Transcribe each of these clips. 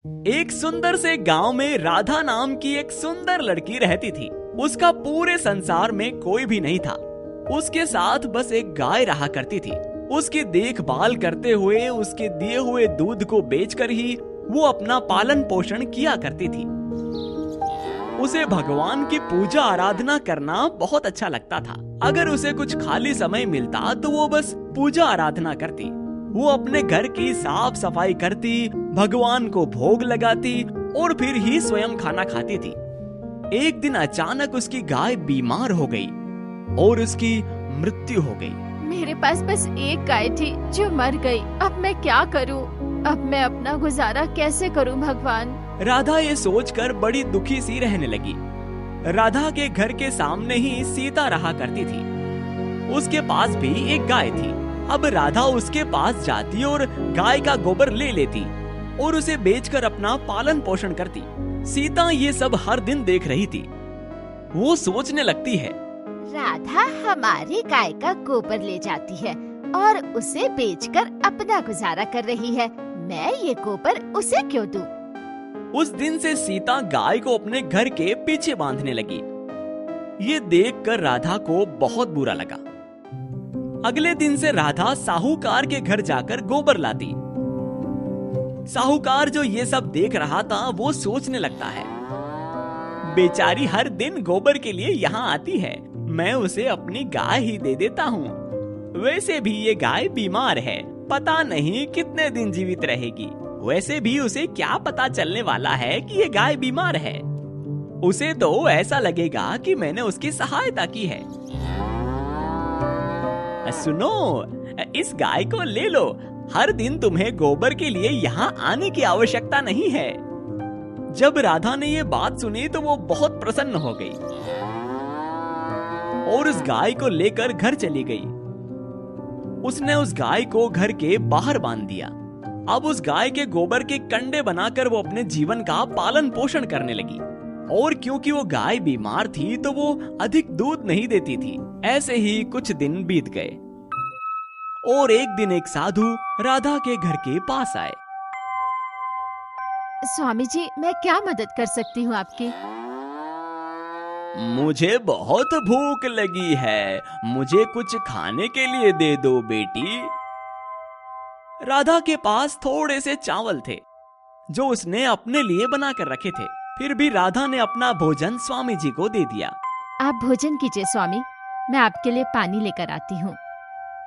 एक सुंदर से गांव में राधा नाम की एक सुंदर लड़की रहती थी। उसका पूरे संसार में कोई भी नहीं था। उसके साथ बस एक गाय रहा करती थी। उसकी देखभाल करते हुए उसके दिए हुए दूध को बेचकर ही वो अपना पालन पोषण किया करती थी। उसे भगवान की पूजा आराधना करना बहुत अच्छा लगता था। अगर उसे कुछ खाली समय मिलता तो वो बस पूजा आराधना करती। वो अपने घर की साफ सफाई करती, भगवान को भोग लगाती और फिर ही स्वयं खाना खाती थी। एक दिन अचानक उसकी गाय बीमार हो गई और उसकी मृत्यु हो गई। मेरे पास बस एक गाय थी जो मर गई। अब मैं क्या करूं? अब मैं अपना गुजारा कैसे करूं भगवान? राधा ये सोचकर बड़ी दुखी सी रहने लगी। राधा के घर के सामने ही सीता रहा करती थी। उसके पास भी एक गाय थी। अब राधा उसके पास जाती और गाय का गोबर ले लेती और उसे बेचकर अपना पालन पोषण करती। सीता ये सब हर दिन देख रही थी। वो सोचने लगती है, राधा हमारी गाय का गोबर ले जाती है और उसे बेचकर अपना गुजारा कर रही है। मैं ये गोबर उसे क्यों दूं? उस दिन से सीता गाय को अपने घर के पीछे बांधने लगी। ये देखकर राधा को बहुत बुरा लगा। अगले दिन से राधा साहूकार के घर जाकर गोबर लाती। साहूकार जो ये सब देख रहा था वो सोचने लगता है, बेचारी हर दिन गोबर के लिए यहाँ आती है, मैं उसे अपनी गाय ही दे देता हूँ। वैसे भी ये गाय बीमार है, पता नहीं कितने दिन जीवित रहेगी। वैसे भी उसे क्या पता चलने वाला है कि ये गाय बीमार है। उसे तो ऐसा लगेगा कि मैंने उसकी सहायता की है। सुनो, इस गाय को ले लो। हर दिन तुम्हें गोबर के लिए यहाँ आने की आवश्यकता नहीं है। जब राधा ने ये बात सुनी तो वो बहुत प्रसन्न हो गई और उस गाय को लेकर घर चली गई। उसने उस गाय को घर के बाहर बांध दिया। अब उस गाय के गोबर के कंडे बनाकर वो अपने जीवन का पालन पोषण करने लगी। और क्योंकि वो गाय बीमार थी तो वो अधिक दूध नहीं देती थी। ऐसे ही कुछ दिन बीत गए और एक दिन एक साधु राधा के घर के पास आए। स्वामी जी, मैं क्या मदद कर सकती हूँ आपकी? मुझे बहुत भूख लगी है, मुझे कुछ खाने के लिए दे दो बेटी। राधा के पास थोड़े से चावल थे जो उसने अपने लिए बनाकर रखे थे। फिर भी राधा ने अपना भोजन स्वामी जी को दे दिया। आप भोजन कीजिए स्वामी, मैं आपके लिए पानी लेकर आती हूँ।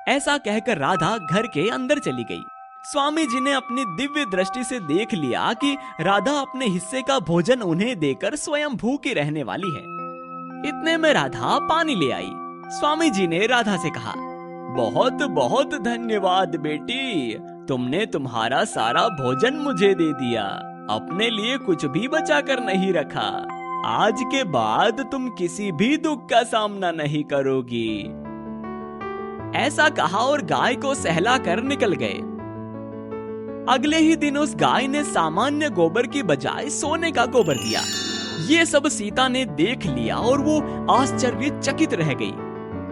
ऐसा कहकर राधा घर के अंदर चली गई। स्वामी जी ने अपनी दिव्य दृष्टि से देख लिया कि राधा अपने हिस्से का भोजन उन्हें देकर स्वयं भूखी रहने वाली है। इतने में राधा पानी ले आई। स्वामी जी ने राधा से कहा, बहुत बहुत धन्यवाद बेटी, तुमने तुम्हारा सारा भोजन मुझे दे दिया, अपने लिए कुछ भी बचा कर नहीं रखा। आज के बाद तुम किसी भी दुख का सामना नहीं करोगी। ऐसा कहा और गाय को सहला कर निकल गए। अगले ही दिन उस गाय ने सामान्य गोबर की बजाय सोने का गोबर दिया। ये सब सीता ने देख लिया और वो आश्चर्यचकित रह गई।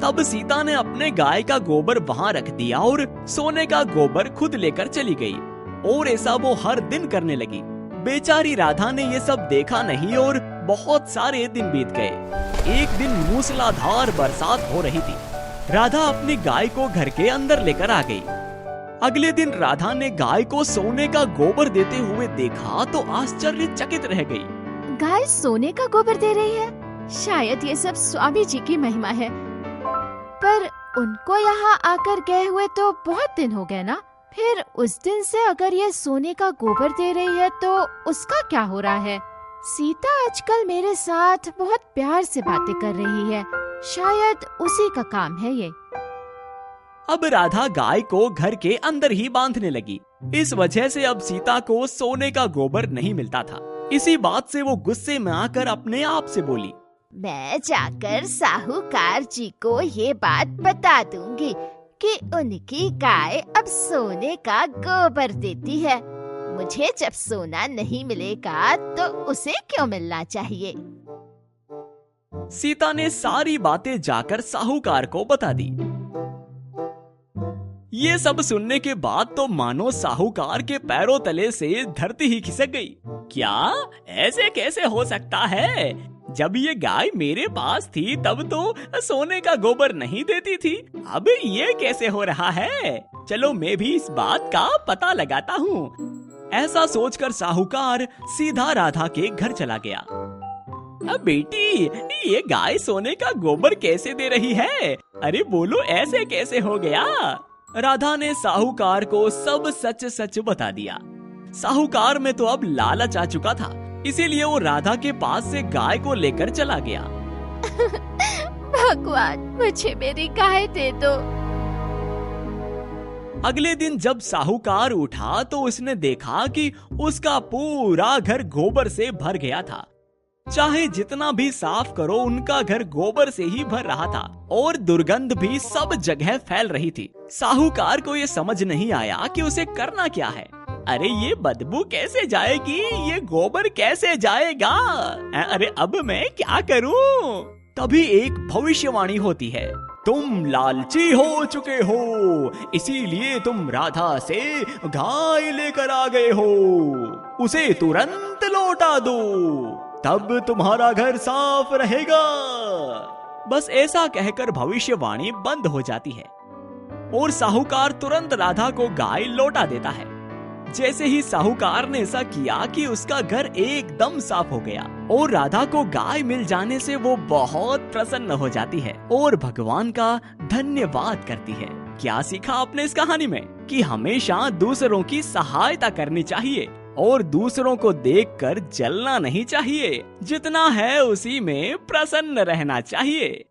तब सीता ने अपने गाय का गोबर वहां रख दिया और सोने का गोबर खुद लेकर चली गई और ऐसा वो हर दिन करने लगी। बेचारी राधा ने ये सब देखा नहीं और बहुत सारे दिन बीत गए। एक दिन मूसलाधार बरसात हो रही थी। राधा अपनी गाय को घर के अंदर लेकर आ गई। अगले दिन राधा ने गाय को सोने का गोबर देते हुए देखा तो आश्चर्यचकित रह गई। गाय सोने का गोबर दे रही है? शायद ये सब स्वामी जी की महिमा है। पर उनको यहाँ आकर गए हुए तो बहुत दिन हो गए ना। फिर उस दिन से अगर ये सोने का गोबर दे रही है तो उसका क्या हो रहा है? सीता आजकल मेरे साथ बहुत प्यार से बातें कर रही है, शायद उसी का काम है ये। अब राधा गाय को घर के अंदर ही बांधने लगी। इस वजह से अब सीता को सोने का गोबर नहीं मिलता था। इसी बात से वो गुस्से में आकर अपने आप से बोली, मैं जाकर साहूकार जी को ये बात बता दूंगी कि उनकी गाय अब सोने का गोबर देती है। मुझे जब सोना नहीं मिलेगा तो उसे क्यों मिलना चाहिए? सीता ने सारी बातें जाकर साहूकार को बता दी। ये सब सुनने के बाद तो मानो साहूकार के पैरों तले से धरती ही खिसक गई। क्या ऐसे कैसे हो सकता है? जब ये गाय मेरे पास थी तब तो सोने का गोबर नहीं देती थी, अब ये कैसे हो रहा है? चलो मैं भी इस बात का पता लगाता हूँ। ऐसा सोचकर साहूकार सीधा राधा के घर चला गया। अब बेटी, ये गाय सोने का गोबर कैसे दे रही है? अरे बोलो, ऐसे कैसे हो गया? राधा ने साहूकार को सब सच सच बता दिया। साहूकार में तो अब लालच आ चुका था, इसीलिए वो राधा के पास से गाय को लेकर चला गया। भगवान, मुझे मेरी गाय दे दो। अगले दिन जब साहूकार उठा तो उसने देखा कि उसका पूरा घर गोबर से भर गया था। चाहे जितना भी साफ करो, उनका घर गोबर से ही भर रहा था और दुर्गंध भी सब जगह फैल रही थी। साहूकार को ये समझ नहीं आया कि उसे करना क्या है। अरे ये बदबू कैसे जाएगी? ये गोबर कैसे जाएगा? अरे अब मैं क्या करूं? तभी एक भविष्यवाणी होती है। तुम लालची हो चुके हो, इसीलिए तुम राधा से गाय लेकर आ गए हो। उसे तुरंत लौटा दो, तब तुम्हारा घर साफ रहेगा। बस ऐसा कहकर भविष्यवाणी बंद हो जाती है और साहूकार तुरंत राधा को गाय लौटा देता है। जैसे ही साहूकार ने ऐसा किया कि उसका घर एकदम साफ हो गया और राधा को गाय मिल जाने से वो बहुत प्रसन्न हो जाती है और भगवान का धन्यवाद करती है। क्या सीखा आपने इस कहानी में? कि हमेशा दूसरों की सहायता करनी चाहिए और दूसरों को देखकर जलना नहीं चाहिए। जितना है उसी में प्रसन्न रहना चाहिए।